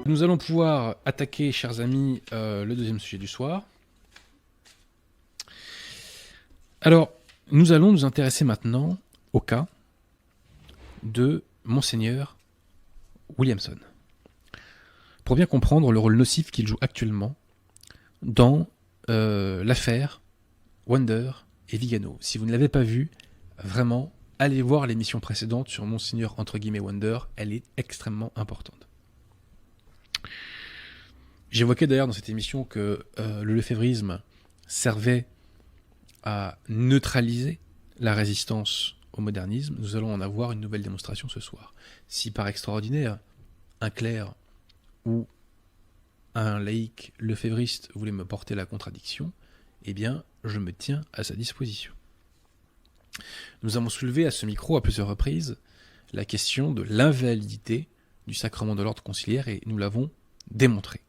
Nous allons pouvoir attaquer, chers amis, le deuxième sujet du soir. Alors, nous allons nous intéresser maintenant au cas de Monseigneur Williamson, pour bien comprendre le rôle nocif qu'il joue actuellement dans l'affaire Wonder et Vigano. Si vous ne l'avez pas vu, vraiment, allez voir l'émission précédente sur Monseigneur entre guillemets Wonder, elle est extrêmement importante. J'évoquais d'ailleurs dans cette émission que le lefévrisme servait à neutraliser la résistance au modernisme. Nous allons en avoir une nouvelle démonstration ce soir. Si par extraordinaire, un clerc ou un laïc lefévriste voulait me porter la contradiction, eh bien, je me tiens à sa disposition. Nous avons soulevé à ce micro à plusieurs reprises la question de l'invalidité du sacrement de l'ordre conciliaire et nous l'avons démontré.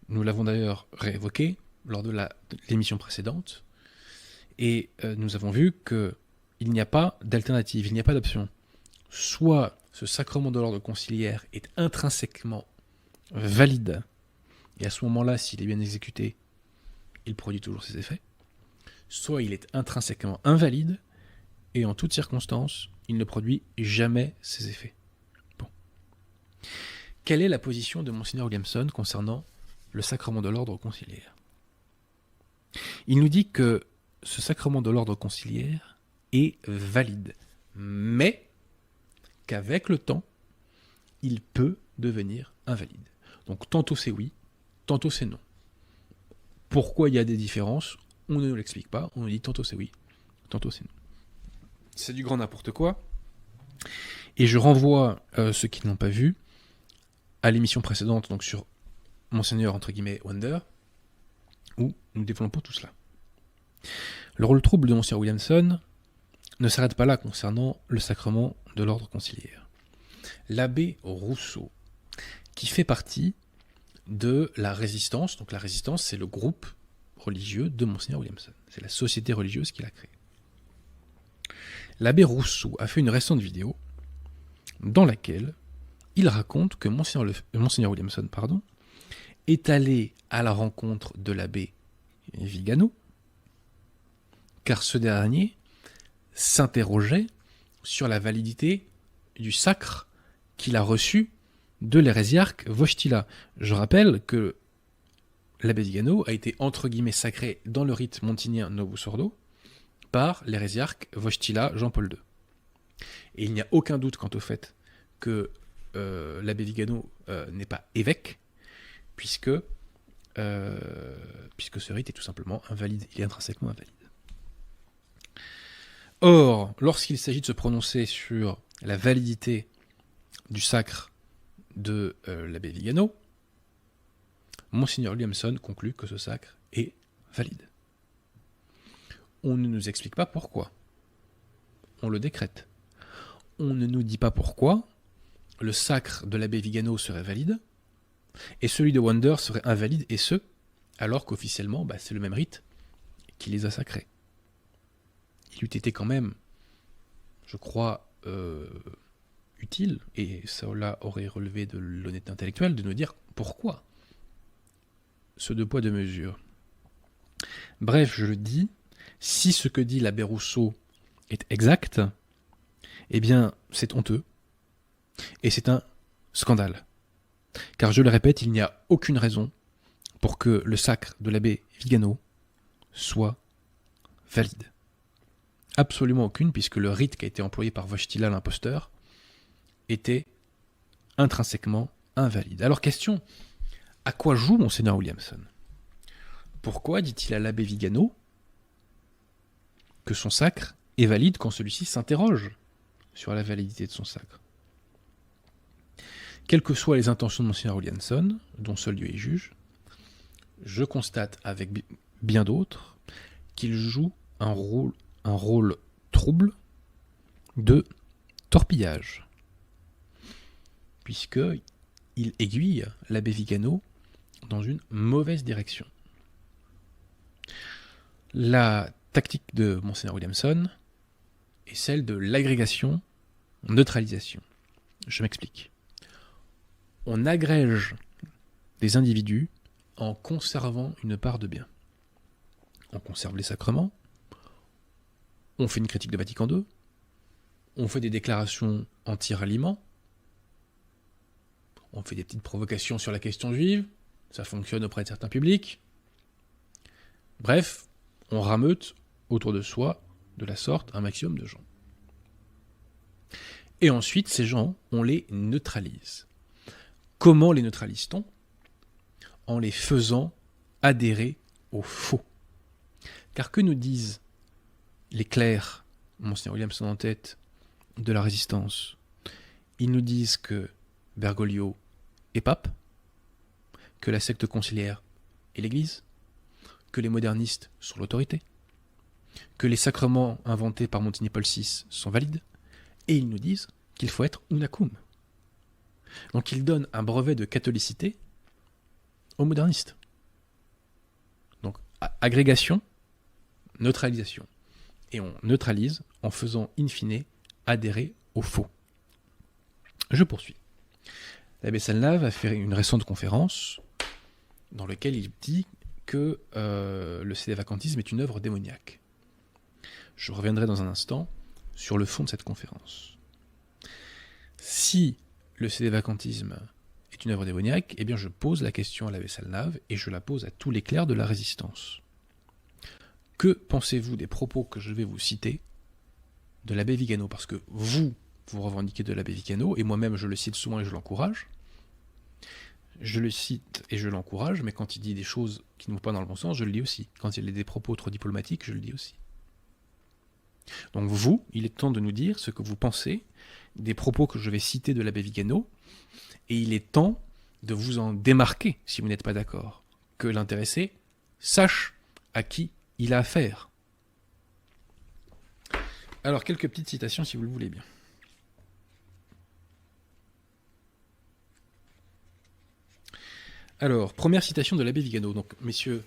Nous l'avons d'ailleurs réévoqué lors de l'émission précédente et nous avons vu qu'il n'y a pas d'alternative, il n'y a pas d'option. Soit ce sacrement de l'ordre conciliaire est intrinsèquement valide et à ce moment-là, s'il est bien exécuté, il produit toujours ses effets, soit il est intrinsèquement invalide et en toutes circonstances, il ne produit jamais ses effets. Bon. Quelle est la position de Monseigneur Williamson concernant le sacrement de l'ordre conciliaire? Il nous dit que ce sacrement de l'ordre conciliaire est valide, mais qu'avec le temps, il peut devenir invalide. Donc tantôt c'est oui, tantôt c'est non. Pourquoi il y a des différences? On ne nous l'explique pas, on nous dit tantôt c'est oui, tantôt c'est non. C'est du grand n'importe quoi. Et je renvoie ceux qui ne l'ont pas vu à l'émission précédente, donc sur Monseigneur entre guillemets Wonder, où nous développons tout cela. Le rôle trouble de Monseigneur Williamson ne s'arrête pas là concernant le sacrement de l'ordre conciliaire. L'abbé Rousseau, qui fait partie de la Résistance, donc la Résistance c'est le groupe religieux de Monseigneur Williamson, c'est la société religieuse qu'il a créée. L'abbé Rousseau a fait une récente vidéo dans laquelle il raconte que Monseigneur Williamson est allé à la rencontre de l'abbé Vigano, car ce dernier s'interrogeait sur la validité du sacre qu'il a reçu de l'hérésiarque Wojtyla. Je rappelle que l'abbé Vigano a été entre guillemets sacré dans le rite montinien Novus Ordo par l'hérésiarque Wojtyla Jean-Paul II. Et il n'y a aucun doute quant au fait que l'abbé Vigano n'est pas évêque, puisque ce rite est tout simplement invalide, il est intrinsèquement invalide. Or, lorsqu'il s'agit de se prononcer sur la validité du sacre de l'abbé Vigano, Monseigneur Williamson conclut que ce sacre est valide. On ne nous explique pas pourquoi. On le décrète. On ne nous dit pas pourquoi le sacre de l'abbé Vigano serait valide et celui de Wonder serait invalide, et ce, alors qu'officiellement, c'est le même rite qui les a sacrés. Il eût été quand même, je crois, utile, et cela aurait relevé de l'honnêteté intellectuelle, de nous dire pourquoi ce deux poids deux mesures. Bref, je le dis, si ce que dit l'abbé Rousseau est exact, eh bien, c'est honteux, et c'est un scandale. Car je le répète, il n'y a aucune raison pour que le sacre de l'abbé Vigano soit valide. Absolument aucune, puisque le rite qui a été employé par Wojtyla l'imposteur était intrinsèquement invalide. Alors question, à quoi joue Monseigneur Williamson? Pourquoi dit-il à l'abbé Vigano que son sacre est valide quand celui-ci s'interroge sur la validité de son sacre? Quelles que soient les intentions de Monseigneur Williamson, dont seul Dieu est juge, je constate avec bien d'autres qu'il joue un rôle trouble de torpillage, puisqu'il aiguille l'abbé Vigano dans une mauvaise direction. La tactique de Monseigneur Williamson est celle de l'agrégation-neutralisation. Je m'explique. on agrège des individus en conservant une part de bien. On conserve les sacrements, on fait une critique de Vatican II, on fait des déclarations anti-ralliement, on fait des petites provocations sur la question juive, ça fonctionne auprès de certains publics. Bref, on rameute autour de soi, de la sorte, un maximum de gens. Et ensuite, ces gens, on les neutralise. Comment les neutralise-t-on ? En les faisant adhérer au faux. Car que nous disent les clercs, Monseigneur Williamson en tête, de la Résistance ? Ils nous disent que Bergoglio est pape, que la secte conciliaire est l'Église, que les modernistes sont l'autorité, que les sacrements inventés par Montigny Paul VI sont valides, et ils nous disent qu'il faut être unacum. Donc ils donnent un brevet de catholicité aux modernistes. Donc agrégation, neutralisation. Et on neutralise en faisant in fine adhérer au faux. Je poursuis. L'abbé Salnave a fait une récente conférence dans laquelle il dit que le sédévacantisme est une œuvre démoniaque. Je reviendrai dans un instant sur le fond de cette conférence. Si le sédévacantisme est une œuvre démoniaque, eh bien je pose la question à l'abbé Salnave et je la pose à tous les clercs de la Résistance. Que pensez-vous des propos que je vais vous citer de l'abbé Vigano ? Parce que vous revendiquez de l'abbé Vigano, et moi-même je le cite souvent et je l'encourage. Je le cite et je l'encourage, mais quand il dit des choses qui ne vont pas dans le bon sens, je le dis aussi. Quand il a des propos trop diplomatiques, je le dis aussi. Donc vous, il est temps de nous dire ce que vous pensez des propos que je vais citer de l'abbé Vigano, et il est temps de vous en démarquer si vous n'êtes pas d'accord. Que l'intéressé sache à qui il a affaire. Alors, quelques petites citations si vous le voulez bien. Alors, première citation de l'abbé Vigano. Donc, messieurs,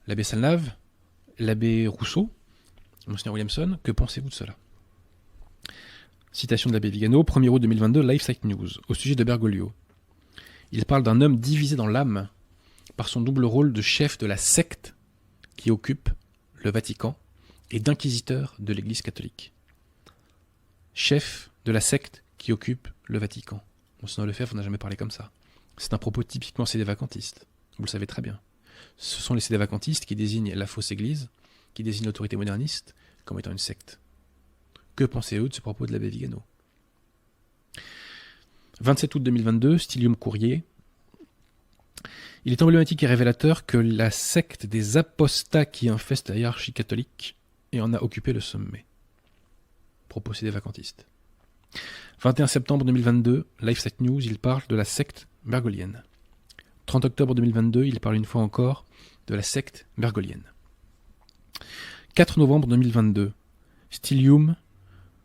l'abbé Salnave, l'abbé Rousseau, Monseigneur Williamson, que pensez-vous de cela ? Citation de l'abbé Vigano, 1er août 2022, LifeSite News, au sujet de Bergoglio. Il parle d'un homme divisé dans l'âme par son double rôle de chef de la secte qui occupe le Vatican et d'inquisiteur de l'Église catholique. Chef de la secte qui occupe le Vatican. Monseigneur Lefebvre n'a jamais parlé comme ça. C'est un propos typiquement sédévacantiste. Vous le savez très bien. Ce sont les sédévacantistes qui désignent la fausse Église, qui désignent l'autorité moderniste comme étant une secte. Que pensez-vous de ce propos de l'abbé Vigano ? 27 août 2022, Stylium Courrier. Il est emblématique et révélateur que la secte des apostats qui infeste la hiérarchie catholique et en a occupé le sommet. Propos sédévacantiste. 21 septembre 2022, LifeSite News, il parle de la secte bergolienne. 30 octobre 2022, il parle une fois encore de la secte bergolienne. 4 novembre 2022, Stylium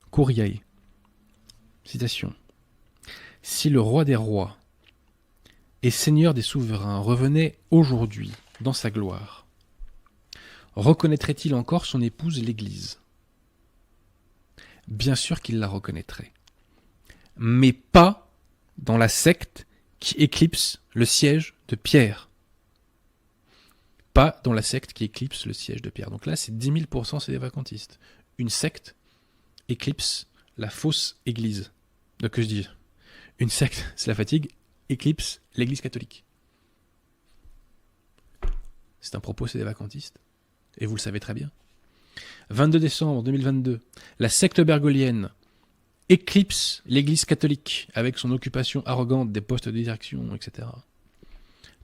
Courrier. Citation. Si le roi des rois et seigneur des souverains revenait aujourd'hui dans sa gloire, reconnaîtrait-il encore son épouse l'Église ? Bien sûr qu'il la reconnaîtrait, mais pas dans la secte qui éclipse le siège de Pierre. Pas dans la secte qui éclipse le siège de Pierre. Donc là, c'est 10 000% sédévacantistes. Une secte éclipse la fausse Église. Donc que je dis, une secte, c'est la fatigue, éclipse l'Église catholique. C'est un propos sédévacantiste. Et vous le savez très bien. 22 décembre 2022, la secte bergolienne éclipse l'Église catholique avec son occupation arrogante des postes de direction, etc.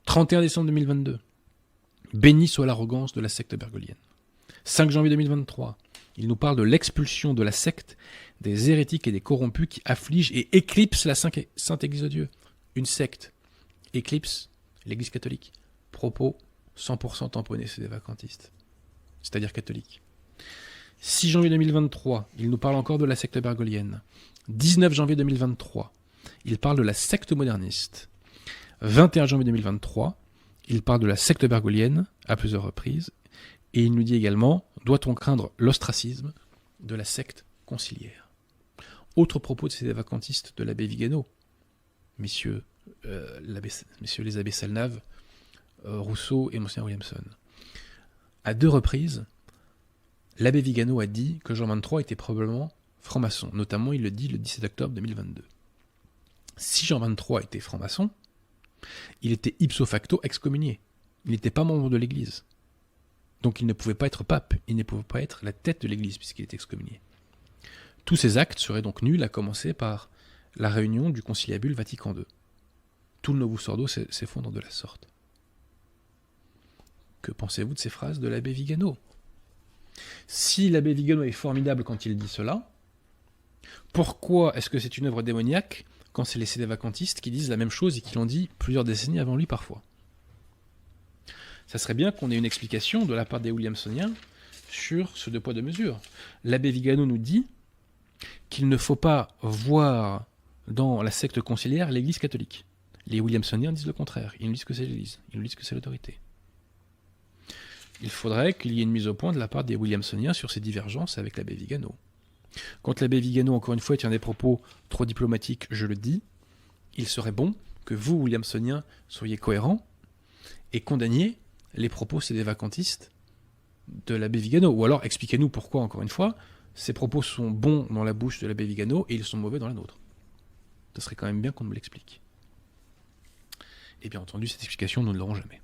31 décembre 2022, béni soit l'arrogance de la secte bergolienne. 5 janvier 2023, il nous parle de l'expulsion de la secte des hérétiques et des corrompus qui affligent et éclipsent la Sainte Église de Dieu. Une secte éclipse l'Église catholique. Propos 100% tamponnés sédévacantistes, c'est-à-dire catholiques. 6 janvier 2023, il nous parle encore de la secte bergolienne. 19 janvier 2023, il parle de la secte moderniste. 21 janvier 2023, il parle de la secte bergolienne à plusieurs reprises. Et il nous dit également, doit-on craindre l'ostracisme de la secte conciliaire ? Autre propos de sédévacantistes de l'abbé Vigano. Messieurs, messieurs les abbés Salnave, Rousseau et Mgr Williamson. À 2 reprises, l'abbé Vigano a dit que Jean XXIII était probablement franc-maçon. Notamment, il le dit le 17 octobre 2022. Si Jean XXIII était franc-maçon, il était ipso facto excommunié. Il n'était pas membre de l'Église. Donc il ne pouvait pas être pape, il ne pouvait pas être la tête de l'Église puisqu'il était excommunié. Tous ces actes seraient donc nuls, à commencer par la réunion du conciliabule Vatican II. Tout le Novus Ordo s'effondre de la sorte. Que pensez-vous de ces phrases de l'abbé Vigano? Si l'abbé Vigano est formidable quand il dit cela, pourquoi est-ce que c'est une œuvre démoniaque quand c'est les sédévacantistes qui disent la même chose et qui l'ont dit plusieurs décennies avant lui parfois? Ça serait bien qu'on ait une explication de la part des Williamsoniens sur ce 2 poids 2 mesures. L'abbé Vigano nous dit qu'il ne faut pas voir dans la secte conciliaire l'Église catholique. Les Williamsoniens disent le contraire. Ils nous disent que c'est l'Église. Ils nous disent que c'est l'autorité. Il faudrait qu'il y ait une mise au point de la part des Williamsoniens sur ces divergences avec l'abbé Vigano. Quand l'abbé Vigano, encore une fois, tient des propos trop diplomatiques, je le dis, il serait bon que vous, Williamsoniens, soyez cohérents et condamniez les propos sédévacantistes de l'abbé Vigano. Ou alors expliquez-nous pourquoi, encore une fois, ces propos sont bons dans la bouche de l'abbé Vigano et ils sont mauvais dans la nôtre. Ce serait quand même bien qu'on me l'explique. Et bien entendu, cette explication, nous ne l'aurons jamais.